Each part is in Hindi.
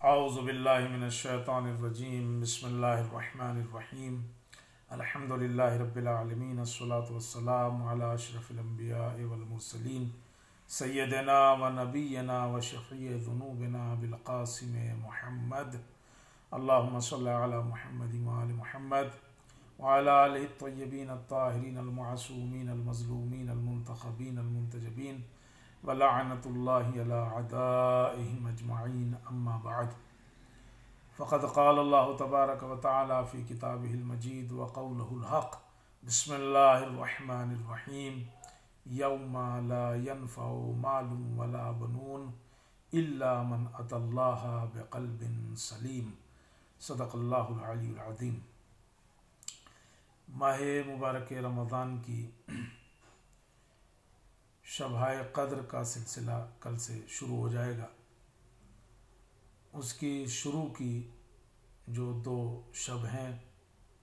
औज़ु बिल्लाहि मिनश्शैतानिर्रजीम बिस्मिल्लाहिर्रहमानिर्रहीम अल्हम्दुलिल्लाहि रब्बिल आलमीन अस्सलातु वस्सलामु अला अशरफिल अंबिया'i वल मुरसलीन सय्यदिना व नबिय्यिना व शफ़ी'i ज़ुनूबिना बिल क़ासिम मुहम्मद अल्लाहुम्मा सल्लि अला मुहम्मदिन व आलि मुहम्मद व अला आलिहि त्तय्यबीन अत्ताहिरीन अल मअसूमीन अल मज़लूमीन अल मुंतख़बीन अल मुंतजबीन व लअनतुल्लाहि अला अदाइहिम अजमईन अम्मा बअद फ़क़द क़ाल अल्लाहु तबारक व तआला फ़ी किताबिहिल मजीद व क़ौलुहुल हक़ बिस्मिल्लाहिर रहमानिर रहीम यौमा ला यनफ़उ मालुन वला बनून इल्ला मन अतल्लाहा बिक़ल्बिन सलीम सदक़ल्लाहुल अलीयुल अज़ीम। माह मुबारक रमज़ान की शब-ए क़द्र का सिलसिला कल से शुरू हो जाएगा। उसकी शुरू की जो दो शब हैं,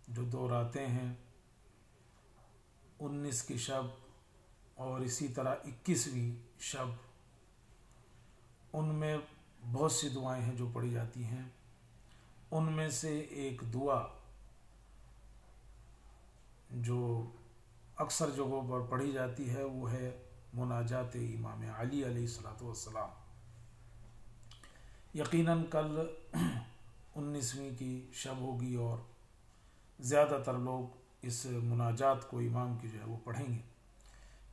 जो दो रातें हैं, 19 की शब और इसी तरह 21वीं शब, उनमें बहुत सी दुआएं हैं जो पढ़ी जाती हैं। उनमें से एक दुआ जो अक्सर जगहों पर पढ़ी जाती है वो है मुनाजात इमाम अली अलैहिस्सलातु वस्सलाम। यकीनन कल 19वीं की शब होगी और ज़्यादातर लोग इस मुनाजात को इमाम की जो है वो पढ़ेंगे।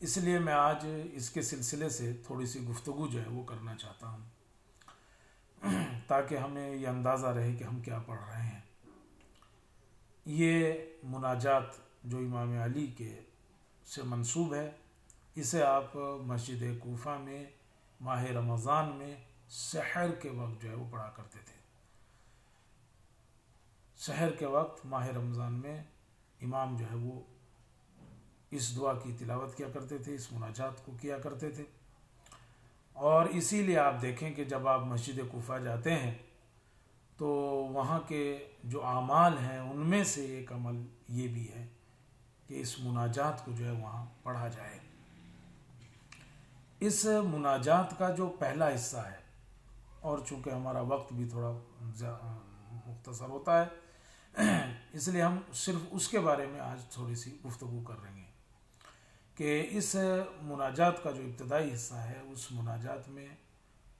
इसलिए मैं आज इसके सिलसिले से थोड़ी सी गुफ्तगू जो है वो करना चाहता हूँ ताकि हमें ये अंदाज़ा रहे कि हम क्या पढ़ रहे हैं। ये मुनाजात जो इमाम अली के से मंसूब है, इसे आप मस्जिद कूफा में माह रमज़ान में सहर के वक्त जो है वो पढ़ा करते थे। सहर के वक्त माह रमज़ान में इमाम जो है वो इस दुआ की तिलावत किया करते थे, इस मुनाजात को किया करते थे। और इसीलिए आप देखें कि जब आप मस्जिद कूफा जाते हैं तो वहाँ के जो आमाल हैं उनमें से एक अमल ये भी है कि इस मुनाजात को जो है वहाँ पढ़ा जाए। इस मुनाजात का जो पहला हिस्सा है, और चूँकि हमारा वक्त भी थोड़ा मुख्तसर होता है इसलिए हम सिर्फ उसके बारे में आज थोड़ी सी गुफ्तगू कर रहे हैं कि इस मुनाजात का जो इब्तदाई हिस्सा है उस मुनाजात में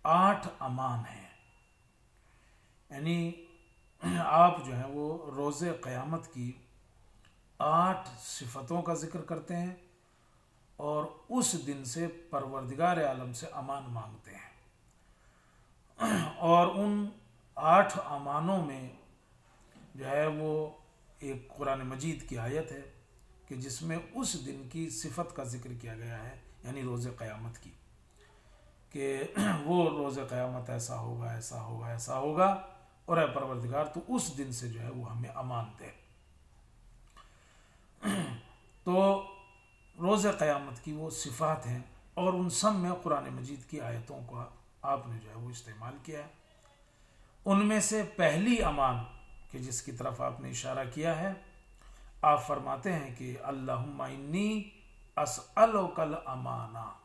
8 अमान हैं। यानी आप जो है वो रोज़े क़यामत की 8 सिफ़तों का ज़िक्र करते हैं और उस दिन से परवरदिगार आलम से अमान मांगते हैं। और उन 8 अमानों में जो है वो एक कुरान मजीद की आयत है कि जिसमें उस दिन की सिफत का जिक्र किया गया है, यानी रोज़े क़यामत की, कि वो रोज़े क़यामत ऐसा होगा, ऐसा होगा, ऐसा होगा, और है परवरदिगार तो उस दिन से जो है वो हमें अमान दे। तो रोज़े क़यामत की वो सिफ़ात हैं और उन सब में कुरान मजीद की आयतों का आपने जो है वो इस्तेमाल किया है। उनमें से पहली अमान कि जिसकी तरफ आपने इशारा किया है, आप फरमाते हैं कि अल्लाहुम्मा इन्नी अस्अलुकल अमाना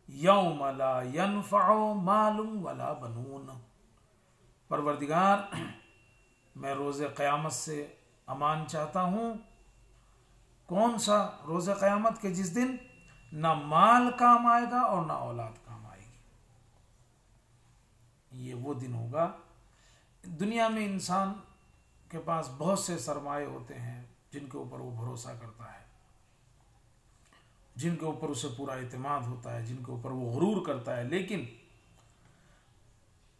यौम ला यनफ़उ मालुन वला बनून। परवरदिगार, मैं रोज़े क़यामत से अमान चाहता हूँ। कौन सा रोज़े क़यामत के जिस दिन ना माल काम आएगा और ना औलाद काम आएगी। ये वो दिन होगा। दुनिया में इंसान के पास बहुत से सरमाए होते हैं जिनके ऊपर वो भरोसा करता है, जिनके ऊपर उसे पूरा इत्मीनान होता है, जिनके ऊपर वो गुरूर करता है, लेकिन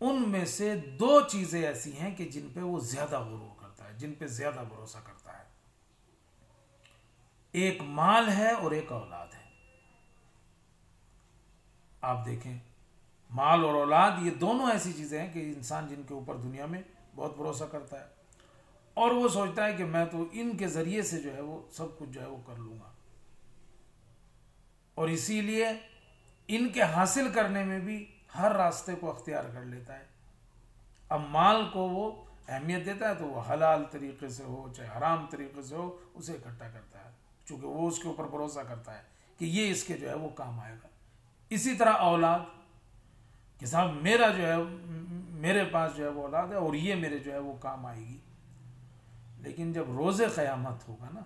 उनमें से 2 चीज़ें ऐसी हैं कि जिन पे वो ज़्यादा गुरूर करता है, जिन पे ज़्यादा भरोसा करता है। एक माल है और एक औलाद है। आप देखें, माल और औलाद ये दोनों ऐसी चीज़ें हैं कि इंसान जिनके ऊपर दुनिया में बहुत भरोसा करता है और वो सोचता है कि मैं तो इनके ज़रिए से जो है वो सब कुछ जो है वो कर लूँगा, और इसीलिए इनके हासिल करने में भी हर रास्ते को अख्तियार कर लेता है। अब माल को वो अहमियत देता है तो वो हलाल तरीक़े से हो चाहे हराम तरीक़े से हो उसे इकट्ठा करता है, चूँकि वो उसके ऊपर भरोसा करता है कि ये इसके जो है वो काम आएगा। इसी तरह औलाद, कि साहब मेरा जो है, मेरे पास जो है वो औलाद है और ये मेरे जो है वो काम आएगी। लेकिन जब रोज़े क़यामत होगा ना,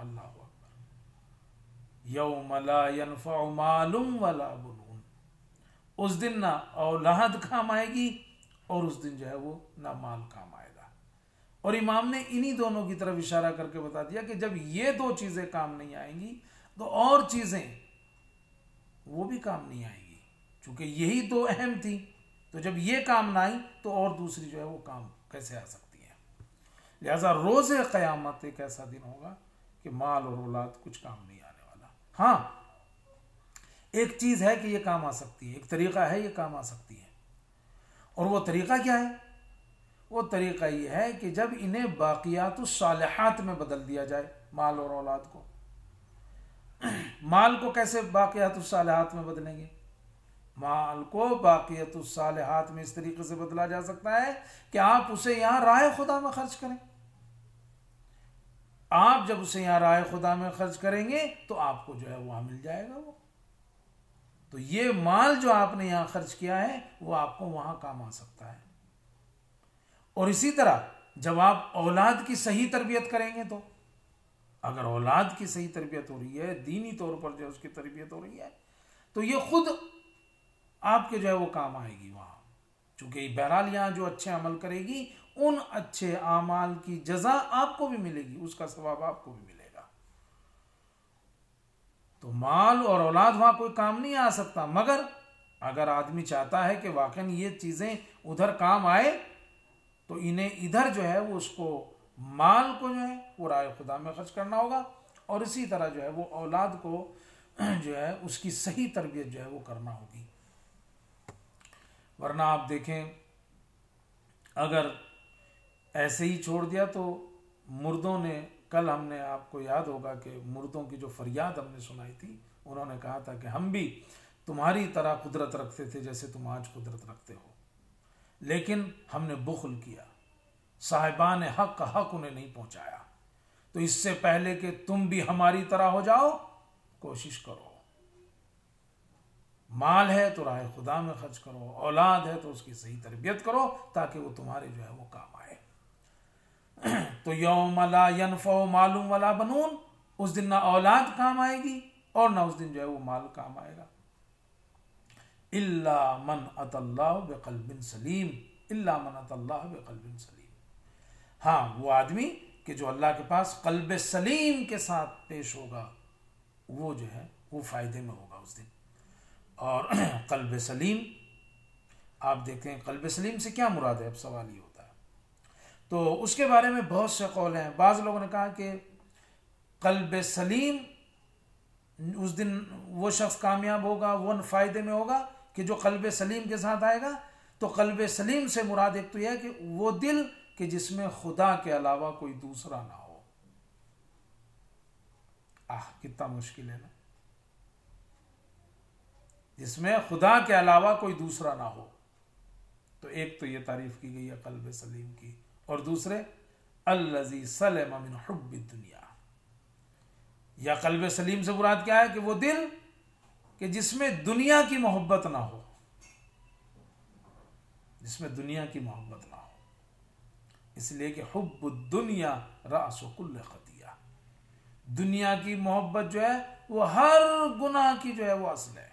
अल्लाह अकबर, यौम ला यनफ़उ मालुम वला बनुन, उस दिन ना औलाद काम आएगी और उस दिन जो है वो ना माल काम आएगा। और इमाम ने इन्हीं दोनों की तरफ इशारा करके बता दिया कि जब ये दो चीज़ें काम नहीं आएंगी तो और चीज़ें वो भी काम नहीं आएगी, क्योंकि यही दो अहम थी। तो जब ये काम ना आई तो और दूसरी जो है वो काम कैसे आ सकती है। लिहाजा रोज़े क़यामत एक ऐसा दिन होगा कि माल और औलाद कुछ काम नहीं आने वाला। हाँ, एक चीज़ है कि ये काम आ सकती है, एक तरीक़ा है ये काम आ सकती है। और वो तरीक़ा क्या है? वो तरीक़ा ये है कि जब इन्हें बाक़ियातुस सालिहात में बदल दिया जाए, माल और औलाद को। माल को कैसे बाक़ियातुस सालिहात में बदलेंगे? माल को बाक़ियातुस सालिहात में इस तरीके से बदला जा सकता है कि आप उसे यहाँ राह खुदा में खर्च करें। आप जब उसे यहाँ राह खुदा में खर्च करेंगे तो आपको जो है वहाँ मिल जाएगा वो। तो ये माल जो आपने यहाँ खर्च किया है वो आपको वहाँ काम आ सकता है। और इसी तरह जब आप औलाद की सही तरबियत करेंगे, तो अगर औलाद की सही तरबियत हो रही है, दीनी तौर पर जो उसकी तरबियत हो रही है, तो ये खुद आपके जो है वो काम आएगी वहाँ। चूँकि बहरहाल यहाँ जो अच्छे अमल करेगी उन अच्छे आमाल की जज़ा आपको भी मिलेगी, उसका सवाब आपको भी मिलेगा। तो माल और औलाद वहाँ कोई काम नहीं आ सकता, मगर अगर आदमी चाहता है कि वाकई ये चीज़ें उधर काम आए तो इन्हें इधर जो है वो उसको माल को जो है वो राह खुदा में खर्च करना होगा, और इसी तरह जो है वो औलाद को जो है उसकी सही तरबियत जो है वो करना होगी। वरना आप देखें, अगर ऐसे ही छोड़ दिया तो मुर्दों ने, कल हमने, आपको याद होगा कि मुर्दों की जो फरियाद हमने सुनाई थी, उन्होंने कहा था कि हम भी तुम्हारी तरह कुदरत रखते थे जैसे तुम आज कुदरत रखते हो, लेकिन हमने बुखल किया, साहिबान हक का हक उन्हें नहीं पहुंचाया। तो इससे पहले कि तुम भी हमारी तरह हो जाओ, कोशिश करो, माल है तो राह खुदा में खर्च करो, औलाद है तो उसकी सही तरबियत करो ताकि वो तुम्हारे जो है वो काम आए। तो यौम ला यनफ़उ मालुम वला बनून, उस दिन ना औलाद काम आएगी और ना उस दिन जो है वो माल काम आएगा। इल्ला मन अतल्लाह बिक़ल्बिन सलीम, इल्ला मन अतल्लाह बिक़ल्बिन सलीम। हाँ, वो आदमी कि जो अल्लाह के पास क़ल्ब सलीम के साथ पेश होगा, वो जो है वो फ़ायदे में होगा उस दिन। और क़ल्ब सलीम, आप देखते हैं क़ल्ब सलीम से क्या मुराद है, अब सवाल ये होता है। तो उसके बारे में बहुत से कौल हैं। बाज़ लोगों ने कहा कि क़ल्ब सलीम, उस दिन वो शख्स कामयाब होगा, वो फ़ायदे में होगा कि जो क़ल्ब सलीम के साथ आएगा। तो क़ल्ब सलीम से मुराद एक तो यह है कि वो दिल कि जिसमें खुदा के अलावा कोई दूसरा ना हो। कितना मुश्किल है ना, जिसमें खुदा के अलावा कोई दूसरा ना हो। तो एक तो ये तारीफ की गई है क़ल्ब सलीम की, और दूसरे अल्लज़ी सलम मिन हुब्बि दुनिया, या क़ल्ब सलीम से मुराद क्या है कि वो दिल कि जिसमें दुनिया की मोहब्बत ना हो, जिसमें दुनिया की मोहब्बत ना हो। इसलिए कि हुब्बुद दुनिया रासु कुल्ल खतिया, दुनिया की मोहब्बत जो है वो हर गुनाह की जो है वो असल है,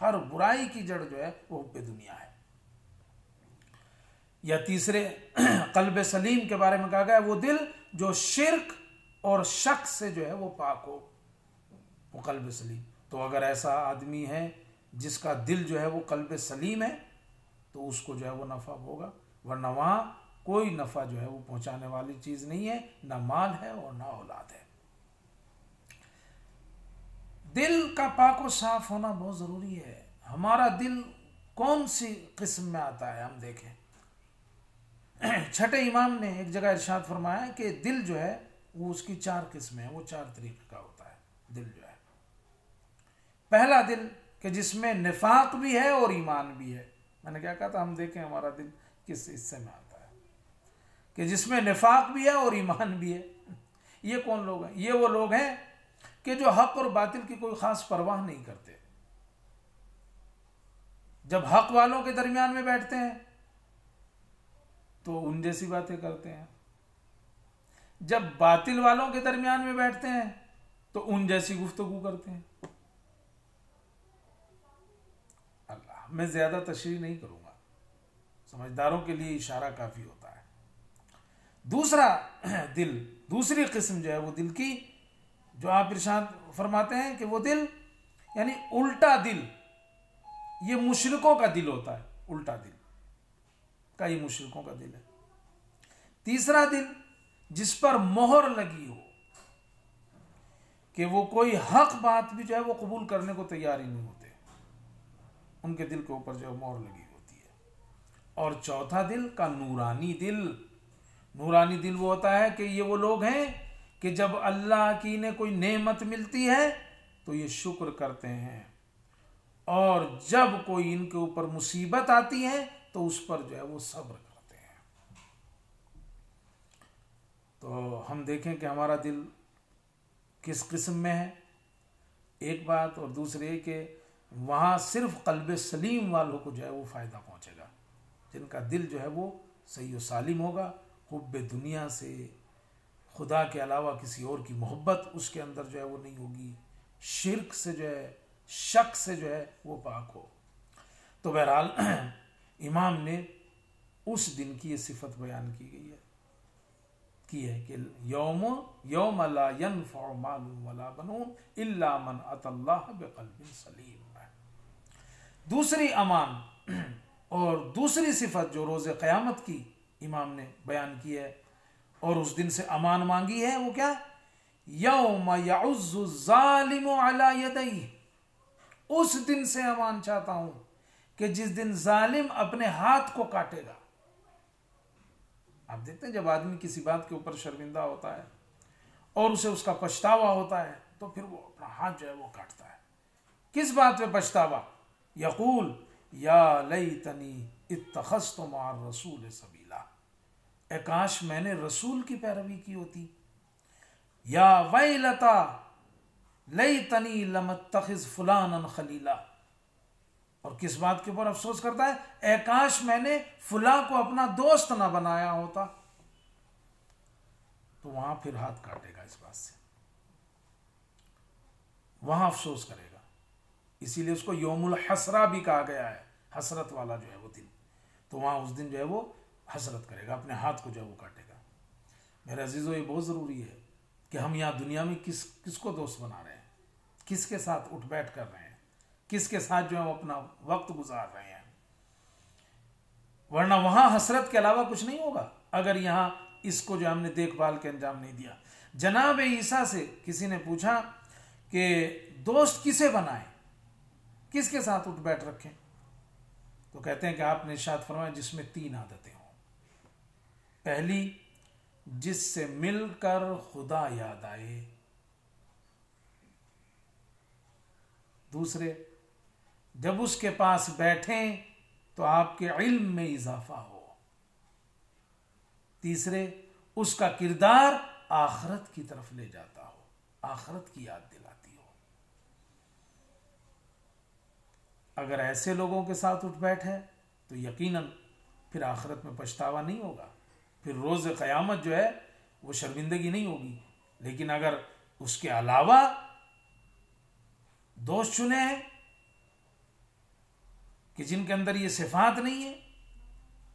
हर बुराई की जड़ जो है वो हुब्बे दुनिया है। या तीसरे क़ल्ब सलीम के बारे में कहा गया वो दिल जो शिर्क और शक से जो है वो पाक हो, वो क़ल्ब सलीम। तो अगर ऐसा आदमी है जिसका दिल जो है वो क़ल्ब सलीम है तो उसको जो है वो नफ़ा होगा, वरना वहाँ कोई नफ़ा जो है वो पहुँचाने वाली चीज़ नहीं है, ना माल है और ना औलाद है। दिल का पाक और साफ होना बहुत ज़रूरी है। हमारा दिल कौन सी किस्म में आता है, हम देखें। छठे इमाम ने एक जगह इरशाद फरमाया कि दिल जो है वो उसकी 4 किस्में हैं, वो 4 तरीके का होता है दिल जो है। पहला दिल कि जिसमें निफाक भी है और ईमान भी है। मैंने क्या कहा था, हम देखें हमारा दिल किस हिस्से में आता है, कि जिसमें निफाक भी है और ईमान भी है। ये कौन लोग हैं? ये वो लोग हैं कि जो हक और बातिल की कोई ख़ास परवाह नहीं करते, जब हक वालों के दरमियान में बैठते हैं तो उन जैसी बातें करते हैं, जब बातिल वालों के दरमियान में बैठते हैं तो उन जैसी गुफ्तगू करते हैं। अल्लाह, मैं ज्यादा तशरीह नहीं करूंगा, समझदारों के लिए इशारा काफी होता है। दूसरा दिल, दूसरी किस्म जो है वो दिल की, जो आप इरशाद फरमाते हैं कि वो दिल यानी उल्टा दिल, ये मुशरिकों का दिल होता है, उल्टा दिल का ये मुशरिकों का दिल है। तीसरा दिल जिस पर मोहर लगी हो कि वो कोई हक बात भी जो है वो कबूल करने को तैयार ही नहीं होते, उनके दिल के ऊपर जो है मोहर लगी होती है। और चौथा दिल का नूरानी दिल, नूरानी दिल वो होता है कि ये वो लोग हैं कि जब अल्लाह की इन्हें कोई नेमत मिलती है तो ये शुक्र करते हैं, और जब कोई इनके ऊपर मुसीबत आती है तो उस पर जो है वो सब्र करते हैं। तो हम देखें कि हमारा दिल किस किस्म में है, एक बात, और दूसरे कि वहाँ सिर्फ कल्ब सलीम वालों को जो है वो फ़ायदा पहुँचेगा, जिनका दिल जो है वो सही व सालिम होगा, हुब्बे दुनिया से, खुदा के अलावा किसी और की मोहब्बत उसके अंदर जो है वो नहीं होगी, शिर्क से जो है, शक से जो है वो पाक हो। तो बहरहाल इमाम ने उस दिन की ये सिफत बयान की गई है कि यौम ला यनफ़उ मालुन वला बनून इल्ला मन अतल्लाह बिक़ल्बिन सलीम। दूसरी अमान और दूसरी सिफत जो रोज़े क़यामत की इमाम ने बयान की है और उस दिन से अमान मांगी है, वो क्या? यौम यउज़्ज़ु ज़ालिमु अला यदैहि, उस दिन से अमान चाहता हूं कि जिस दिन जालिम अपने हाथ को काटेगा। आप देखते हैं जब आदमी किसी बात के ऊपर शर्मिंदा होता है और उसे उसका पछतावा होता है तो फिर वो अपना हाथ जो है वो काटता है। किस बात पे पछतावा? यकूल या लैतनी इत्तखज़्तु मअ रसूल सबीला, ए काश मैंने रसूल की पैरवी की होती। या वैलता लैतनी लम अत्तखिज़ फुलानन खलीला, और किस बात के ऊपर अफसोस करता है? ए काश मैंने फुला को अपना दोस्त ना बनाया होता। तो वहां फिर हाथ काटेगा इस बात से, वहां अफसोस करेगा। इसीलिए उसको यौमुल हसरा भी कहा गया है, हसरत वाला जो है वो दिन। तो वहां उस दिन जो है वो हसरत करेगा, अपने हाथ को जो है वो काटेगा। मेरे अजीजों, ये बहुत ज़रूरी है कि हम यहाँ दुनिया में किसको दोस्त बना रहे हैं, किसके साथ उठ बैठ कर रहे हैं, किसके साथ जो है वो अपना वक्त गुजार रहे हैं। वरना वहां हसरत के अलावा कुछ नहीं होगा अगर यहाँ इसको जो हमने देखभाल के अंजाम नहीं दिया। जनाब ईसा से किसी ने पूछा कि दोस्त किसे बनाए, किसके साथ उठ बैठ रखें? तो कहते हैं कि आपने इरशाद फरमाया जिसमें 3 आदतें हों। पहली, जिससे मिलकर खुदा याद आए। दूसरे, जब उसके पास बैठें तो आपके इल्म में इजाफा हो। तीसरे, उसका किरदार आखरत की तरफ ले जाता हो, आखरत की याद दिलाती हो। अगर ऐसे लोगों के साथ उठ बैठ है तो यकीनन फिर आखरत में पछतावा नहीं होगा, फिर रोज़ क़यामत जो है वो शर्मिंदगी नहीं होगी। लेकिन अगर उसके अलावा दोस्त चुने हैं कि जिनके अंदर ये सिफात नहीं है,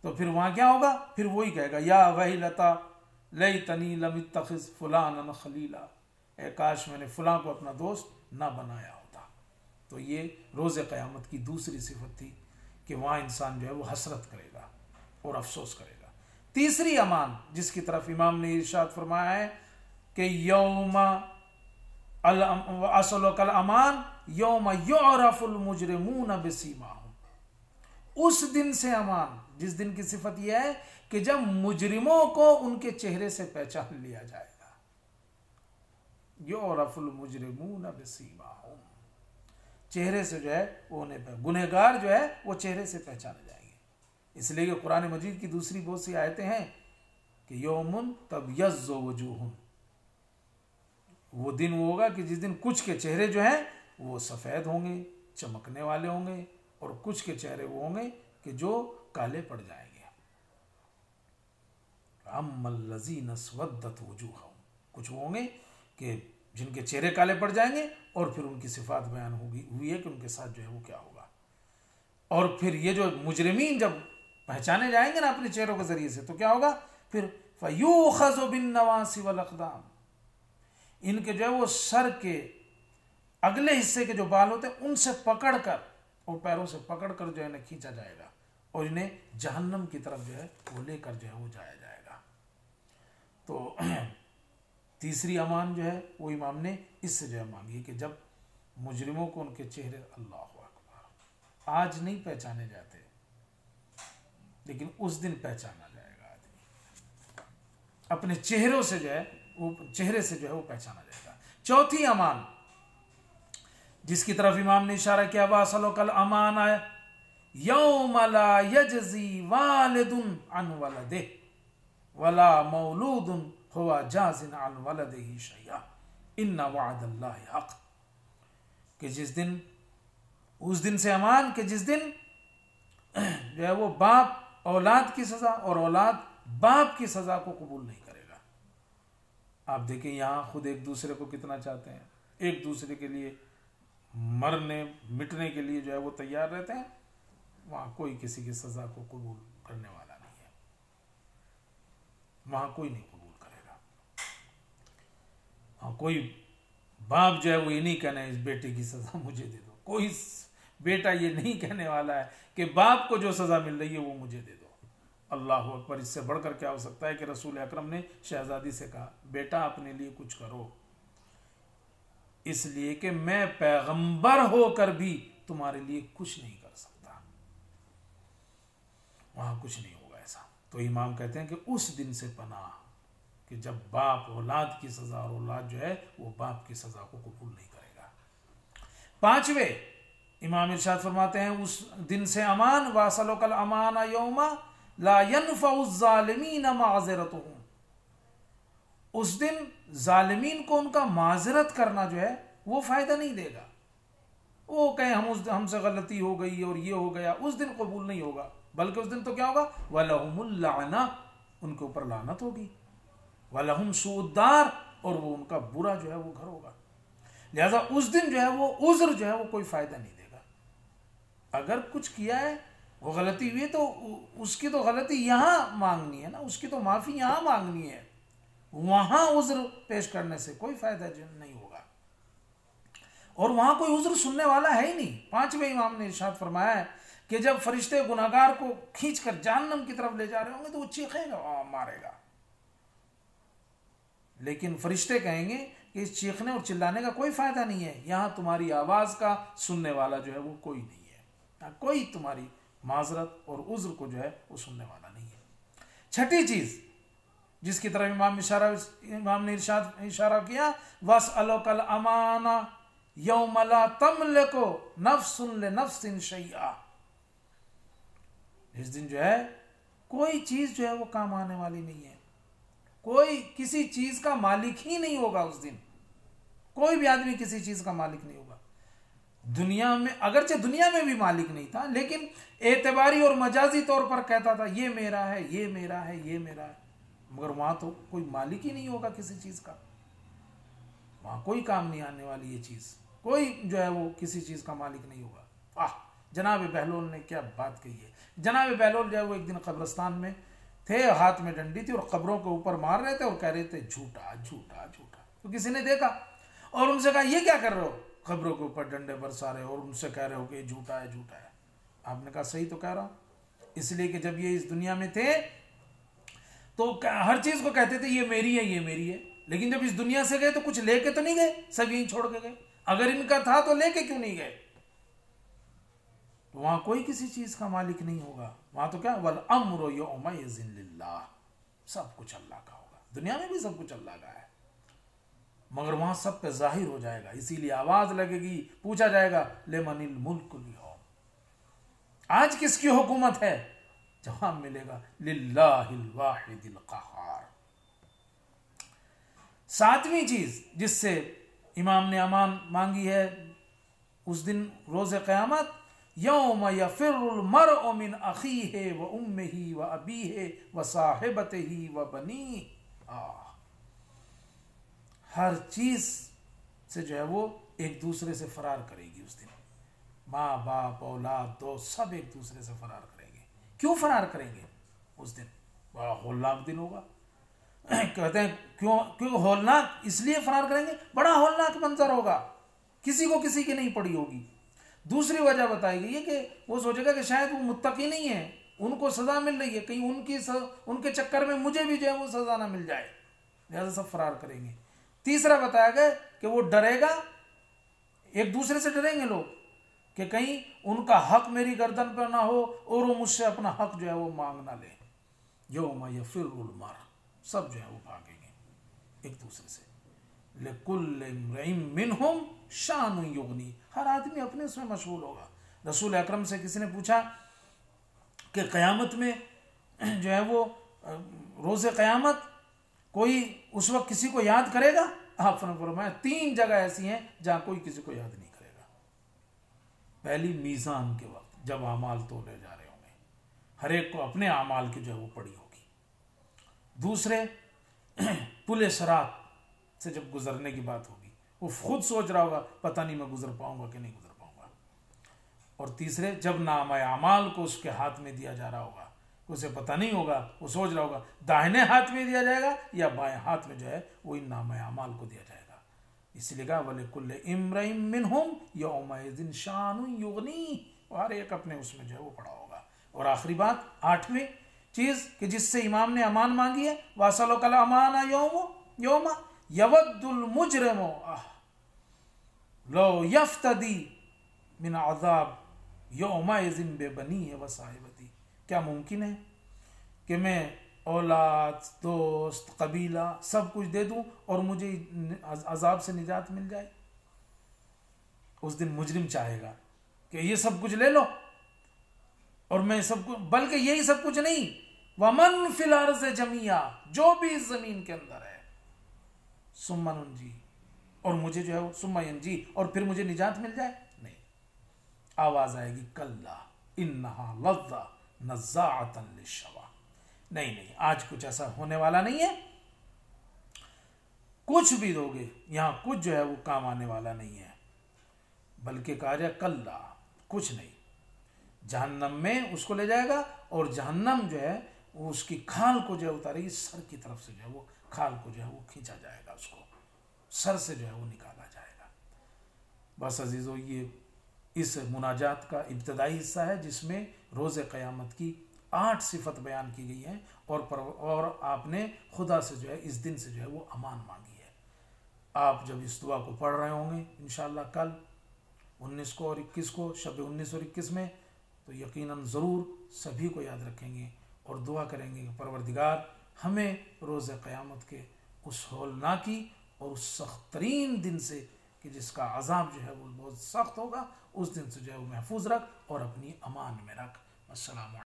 तो फिर वहां क्या होगा? फिर वही कहेगा या वहीलता लैतनी लम इत्तखिज़ फुलानन खलीला, ए काश मैंने फुलां को अपना दोस्त ना बनाया होता। तो ये रोज़े क़यामत की दूसरी सिफत थी कि वहां इंसान जो है वो हसरत करेगा और अफसोस करेगा। तीसरी अमान जिसकी तरफ इमाम ने इरशाद फरमाया है कि यौम असलकल अमान यौम युअरफुल मुजरिमून बिसीमाहुम, उस दिन से अमान जिस दिन की सिफत यह है कि जब मुजरिमों को उनके चेहरे से पहचान लिया जाएगा। युअरफुल मुजरिमून बिसीमाहुम, चेहरे से जो है वो उन्हें, गुनहगार जो है वो चेहरे से पहचाने जाएंगे। इसलिए कि कुरान मजीद की दूसरी बहुत सी आयतें हैं कि यौमुन तबयज़्ज़ु वजूहुन, वो दिन वो होगा कि जिस दिन कुछ के चेहरे जो हैं वो सफ़ेद होंगे, चमकने वाले होंगे, और कुछ के चेहरे वो होंगे कि जो काले पड़ जाएंगे। अम्मल्लज़ीना स्वद्दत वजूहहुम, कुछ वो होंगे कि जिनके चेहरे काले पड़ जाएंगे और फिर उनकी सिफात बयान हुई है कि उनके साथ जो है वो क्या होगा। और फिर ये जो मुजरिमीन जब पहचाने जाएंगे ना अपने चेहरों के जरिए से, तो क्या होगा फिर, फयूखज़ु बिन्नवासी वल अक़दाम, इनके जो है वो सर के अगले हिस्से के जो बाल होते हैं उनसे पकड़कर और पैरों से पकड़कर जो है इन्हें खींचा जाएगा और इन्हें जहन्नम की तरफ जो है वो लेकर जो है वो जाया जाएगा। तो तीसरी अमान जो है वो इमाम ने इससे जो है मांगी कि जब मुजरिमों को उनके चेहरे, अल्लाह अकबर, आज नहीं पहचाने जाते लेकिन उस दिन पहचाना जाएगा। आदमी अपने चेहरों से जो है वो, चेहरे से जो है वो पहचाना जाएगा। चौथी अमान जिसकी तरफ इमाम ने इशारा किया, वासलकल अमान आया यौम ला यजज़ी वालिदुन अन वलदिही वला मौलूदुन हुवा जाज़िन अन वलदिही शैआ इन्ना वअदल्लाहि हक़, कि जिस दिन, उस दिन से अमान कि जिस दिन जो है वो बाप औलाद की सजा और औलाद बाप की सजा को कबूल नहीं करेगा। आप देखें यहाँ खुद एक दूसरे को कितना चाहते हैं, एक दूसरे के लिए मरने मिटने के लिए जो है वो तैयार रहते हैं। वहां कोई किसी की सजा को कबूल करने वाला नहीं है, वहां कोई नहीं कबूल करेगा। हाँ, कोई बाप जो है वो ये नहीं कहना इस बेटे की सजा मुझे दे दो, कोई बेटा ये नहीं कहने वाला है कि बाप को जो सजा मिल रही है वो मुझे दे दो। अल्लाह अकबर, इससे बढ़कर क्या हो सकता है कि रसूल अकरम ने शहजादी से कहा, बेटा अपने लिए कुछ करो, इसलिए कि मैं पैगंबर होकर भी तुम्हारे लिए कुछ नहीं कर सकता। वहां कुछ नहीं होगा ऐसा। तो इमाम कहते हैं कि उस दिन से पनाह कि जब बाप औलाद की सजा और औलाद जो है वो बाप की सजा को कबूल नहीं करेगा। पांचवें इमाम इरशाद फरमाते हैं, उस दिन से अमान, वासलकल अमान यौमा ला यनफ़उ ज़ालिमीन माज़रतुहुम, उस दिन जालिमीन को उनका माजरत करना जो है वो फायदा नहीं देगा। वो कहें हमसे गलती हो गई और ये हो गया, उस दिन कबूल नहीं होगा, बल्कि उस दिन तो क्या होगा, वलहुमुल लाना, उनके ऊपर लानत होगी, वलहुम सूद्दार, और वो उनका बुरा जो है वो घर होगा। लिहाजा उस दिन जो है वो उज़्र जो है वो कोई फायदा नहीं देगा। अगर कुछ किया है, वो गलती हुई है, तो उसकी तो गलती यहां मांगनी है ना, उसकी तो माफी यहां मांगनी है, वहां उज़्र पेश करने से कोई फायदा नहीं होगा और वहां कोई उज़्र सुनने वाला है ही नहीं। पांचवें इमाम ने इरशाद फरमाया है कि जब फरिश्ते गुनाहगार को खींचकर जहन्नम की तरफ ले जा रहे होंगे तो वो चीखेगा, मारेगा, लेकिन फरिश्ते कहेंगे कि इस चीखने और चिल्लाने का कोई फायदा नहीं है, यहां तुम्हारी आवाज का सुनने वाला जो है वो कोई नहीं है, यहां कोई तुम्हारी माजरत और उज़्र को जो है वो सुनने वाला नहीं है। छठी चीज जिसकी तरफ इमाम ने इशारा किया, वसअलकल अमाना यौम ला तमलिकु नफ्सुन लिनफ्सिन शैआ, इस दिन जो है कोई चीज जो है वो काम आने वाली नहीं है, कोई किसी चीज का मालिक ही नहीं होगा उस दिन, कोई भी आदमी किसी चीज का मालिक नहीं होगा। दुनिया में अगरचे दुनिया में भी मालिक नहीं था, लेकिन एतबारी और मजाजी तौर पर कहता था ये मेरा है, ये मेरा है, ये मेरा है, मगर वहां तो कोई मालिक ही नहीं होगा किसी चीज का, वहां कोई काम नहीं आने वाली ये चीज, कोई जो है वो किसी चीज का मालिक नहीं होगा। जनाब बहलोल ने क्या बात कही है। जनाब बहलोल जो है वो एक दिन कब्रिस्तान में थे, हाथ में डंडी थी और कब्रों के ऊपर मार रहे थे और कह रहे थे झूठा झूठा झूठा। तो किसी ने देखा और उनसे कहा ये क्या कर रहे हो, कब्रों के ऊपर डंडे बरसा रहे हो और उनसे कह रहे हो कि झूठा है झूठा है। आपने कहा सही तो कह रहा हूं, इसलिए कि जब ये इस दुनिया में थे तो हर चीज को कहते थे ये मेरी है, ये मेरी है, लेकिन जब इस दुनिया से गए तो कुछ लेके तो नहीं गए, सब यहीं छोड़ के गए। अगर इनका था तो लेके क्यों नहीं गए? तो वहां कोई किसी चीज का मालिक नहीं होगा, वहां तो क्या, वल अम्रु यौमइज़िन लिल्लाह, सब कुछ अल्लाह का होगा। दुनिया में भी सब कुछ अल्लाह का है, मगर वहां सब पे जाहिर हो जाएगा, इसीलिए आवाज लगेगी, पूछा जाएगा लिमनिल मुल्कुल यौम, आज किसकी हुकूमत है? जवाब मिलेगा लिल्लाहिल वाहिदिल क़हार। सातवीं चीज जिससे इमाम ने अमान मांगी है उस दिन रोज़े क़यामत, यौम यफिरुल मरउ मिन अखीहि व उम्मिही व अबीहि व साहिबतिही व बनीहि। हर चीज से जो है वो एक दूसरे से फरार करेगी उस दिन। माँ बाप औलाद दोस्त सब एक दूसरे से फरार करेंगे। क्यों फरार करेंगे उस दिन? बड़ा होलनाक दिन होगा। कहते हैं क्यों होलनाक? इसलिए फरार करेंगे, बड़ा होलनाक मंजर होगा, किसी को किसी की नहीं पड़ी होगी। दूसरी वजह बताई गई है कि वो सोचेगा कि शायद वो मुत्तकी नहीं है, उनको सजा मिल रही है, कहीं उनके चक्कर में मुझे भी जो है वो सजा ना मिल जाए, लिहाजा सब फरार करेंगे। तीसरा बताया गया कि वो डरेगा, एक दूसरे से डरेंगे लोग कि कहीं उनका हक मेरी गर्दन पर ना हो और वो मुझसे अपना हक जो है वो मांग ना ले। यौम यफिरुल मर, सब जो है वो भागेंगे एक दूसरे से। लिकुल्लि इम्रिइन मिनहुम शानुन युगनी, हर आदमी अपने उसमें मशगूल होगा। रसूल अकरम से किसी ने पूछा कि क़यामत में जो है वो रोज़े क़यामत कोई उस वक्त किसी को याद करेगा? आपने फरमाया 3 जगह ऐसी हैं जहां कोई किसी को याद नहीं करेगा। पहली, मीज़ान के वक्त जब आमाल तोले जा रहे होंगे, हर एक को अपने आमाल की जो है वो पड़ी होगी। दूसरे, पुल सरात से जब गुजरने की बात होगी, वो खुद सोच रहा होगा पता नहीं मैं गुजर पाऊंगा कि नहीं गुजर पाऊंगा। और तीसरे, जब नामा आमाल को उसके हाथ में दिया जा रहा होगा, उसे पता नहीं होगा, वो सोच रहा होगा दाहिने हाथ में दिया जाएगा या बाएं हाथ में जो है वो इन नामा आमाल को दिया जाएगा। इसलिए कहा वलिकुल्लि इम्रिइन मिनहुम यौमइज़िन शानुन युगनी, हर एक अपने उसमें जो है वो पड़ा होगा। और आखिरी बात, 8वीं चीज कि जिससे इमाम ने अमान मांगी है, वासलुकल अमाना यौमा यवद्दुल मुजरिमु लो यफ्तदी मिन अज़ाब यौमइज़िन बिबनीहि व साहिबती। क्या मुमकिन है कि मैं औलाद, दोस्त, कबीला सब कुछ दे दूं और मुझे अजाब से निजात मिल जाए? उस दिन मुजरिम चाहेगा कि ये सब कुछ ले लो और मैं सब कुछ, बल्कि यही सब कुछ नहीं, वमन फिल अर्ज़ जमिया, जो भी इस जमीन के अंदर है, सुम्मा नुंजी, और मुझे जो है वो सुम्मा यंजी, और फिर मुझे निजात मिल जाए? नहीं, आवाज आएगी कल्ला इन्नहा लज़्ज़ा नज़्ज़ाअतन लिश्शवा। नहीं, आज कुछ ऐसा होने वाला नहीं है। कुछ भी दोगे यहां कुछ जो है वो काम आने वाला नहीं है, बल्कि कहा जाए कल्ला, कुछ नहीं, जहन्नम में उसको ले जाएगा और जहन्नम जो है वो उसकी खाल को जो है उतारेगी, सर की तरफ से जो है वो खाल को जो है वो खींचा जाएगा, उसको सर से जो है वो निकाला जाएगा। बस अजीजों, ये इस मुनाजात का इब्तदाई हिस्सा है जिसमें रोज़े क़यामत की 8 सिफत बयान की गई हैं और आपने खुदा से जो है इस दिन से जो है वो अमान मांगी है। आप जब इस दुआ को पढ़ रहे होंगे इंशाअल्लाह कल 19 को और 21 को, शब 19 और 21 में, तो यकीनन ज़रूर सभी को याद रखेंगे और दुआ करेंगे कि परवरदिगार हमें रोज़े क़यामत के उस हौलनाकी और उस सख्त तरीन दिन से कि जिसका अज़ाब जो है वो बहुत सख्त होगा, उस दिन से जो है वो महफूज रख और अपनी अमान में रख। अस्सलाम।